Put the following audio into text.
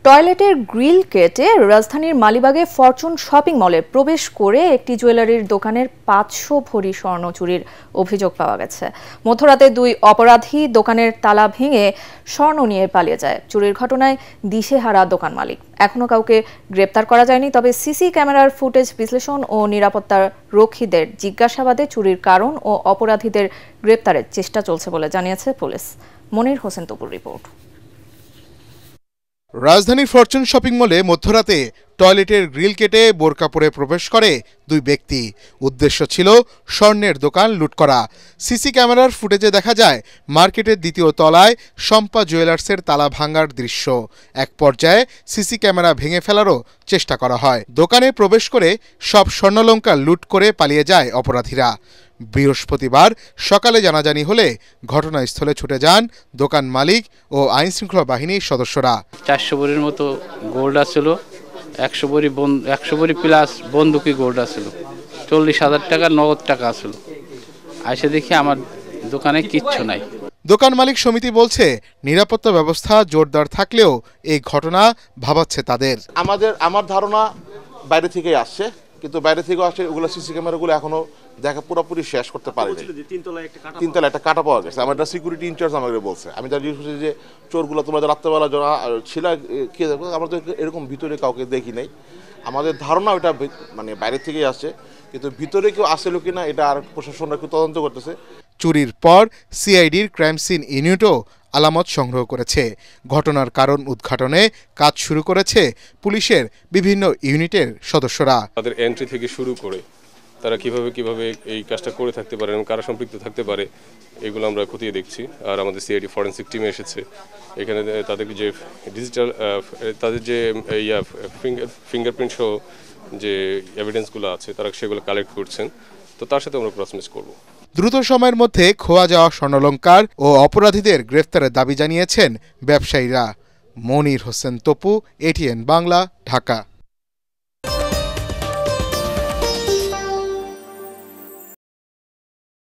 টয়লেটের গ্রিল কেটে রাজধানীর মালিবাগে ফরচুন শপিং মলে প্রবেশ করে একটি জুয়েলারির দোকানের ৫০০ ভরি স্বর্ণ চুরির অভিযোগ পাওয়া গেছে। মধ্যরাতে দুই অপরাধী দোকানের তালা ভেঙে স্বর্ণ নিয়ে পালিয়ে যায়। চুরির ঘটনায় দিশেহারা দোকান মালিক। এখনো কাউকে গ্রেপ্তার করা যায়নি, তবে সিসি ক্যামেরার ফুটেজ বিশ্লেষণ ও নিরাপত্তার রক্ষীদের জিজ্ঞাসাবাদে চুরির কারণ ও অপরাধীদের গ্রেপ্তারের চেষ্টা চলছে বলে জানিয়েছে পুলিশ। মনির হোসেন তপুর রিপোর্ট। রাজধানীর ফরচুন শপিং মলে মধ্যরাতে টয়লেটের গ্রিল কেটে বোরকা পরে প্রবেশ করে দুই ব্যক্তি। উদ্দেশ্য ছিল স্বর্ণের দোকান লুট করা। সিসি ক্যামেরার ফুটেজে দেখা যায় মার্কেটের দ্বিতীয় তলায় শম্পা জুয়েলার্সের তালা ভাঙার দৃশ্য। এক পর্যায়ে সিসি ক্যামেরা ভেঙে ফেলারও চেষ্টা করা হয়। দোকানে প্রবেশ করে সব স্বর্ণালংকার লুট করে পালিয়ে যায় অপরাধীরা। বৃহস্পতিবার সকালে জানাজানি হলে ঘটনাস্থলে ছুটে যান দোকান মালিক ও আইনশৃঙ্খলা বাহিনীর সদস্যরা। ৪০০ ভরির মতো গোল্ড আছিল, ১০০ ভরি প্লাস বন্দুকি গোল্ড আছিল, ৪০,০০০ টাকা নগদ টাকা আছিল। আইসে দেখি আমার দোকানে কিচ্ছু নাই। দোকান মালিক সমিতি বলছে, নিরাপত্তা ব্যবস্থা জোরদার থাকলেও এই ঘটনা ভাবাচ্ছে তাদের। আমার ধারণা বাইরে থেকেই আসছে, কিন্তু বাইরে থেকেও আসছে ওগুলো সিসি ক্যামেরাগুলো এখনো দেখা পুরোপুরি শেষ করতে পারিনি। তিনতলা একটা কাটা পাওয়া গেছে। আমার সিকিউরিটি ইনচার্জ আমাকে বলছে। আমি তার জিজ্ঞেস করছি যে চোরগুলো তোমরা রাত্রেবেলা ছিল কে দেখো, আমরা তো এরকম ভিতরে কাউকে দেখি নাই। আমাদের ধারণা ওটা মানে বাইরে থেকেই আসছে, কিন্তু ভিতরে কেউ আসলো কিনা এটা আর প্রশাসনরা একটু তদন্ত করতেছে। চুরির পর সিআইডির ক্রাইম সিন ইউনিটও আলামত সংগ্রহ করেছে। ঘটনার কারণ উদ্ঘাটনে কাজ শুরু করেছে পুলিশের বিভিন্ন ইউনিটের সদস্যরা। তাদের এন্ট্রি থেকে শুরু করে তারা কিভাবে এই কাজটা করে থাকতে পারে এবং কারা সম্পৃক্ত থাকতে পারে এগুলো আমরা খতিয়ে দেখছি। আর আমাদের সিআইডি ফরেন্সিক টিম এসেছে এখানে। তাদের যে ডিজিটাল তাদের যে ফিঙ্গারপ্রিন্ট সহ যে এভিডেন্সগুলো আছে তারা সেগুলো কালেক্ট করছেন, তো তার সাথে আমরা ক্রস ম্যাচ করব। দ্রুত সময়ের মধ্যে খোয়া যাওয়া স্বর্ণালংকার ও অপরাধীদের গ্রেফতারের দাবি জানিয়েছেন ব্যবসায়ীরা। মনির হোসেন তপু, এটিএন বাংলা, ঢাকা।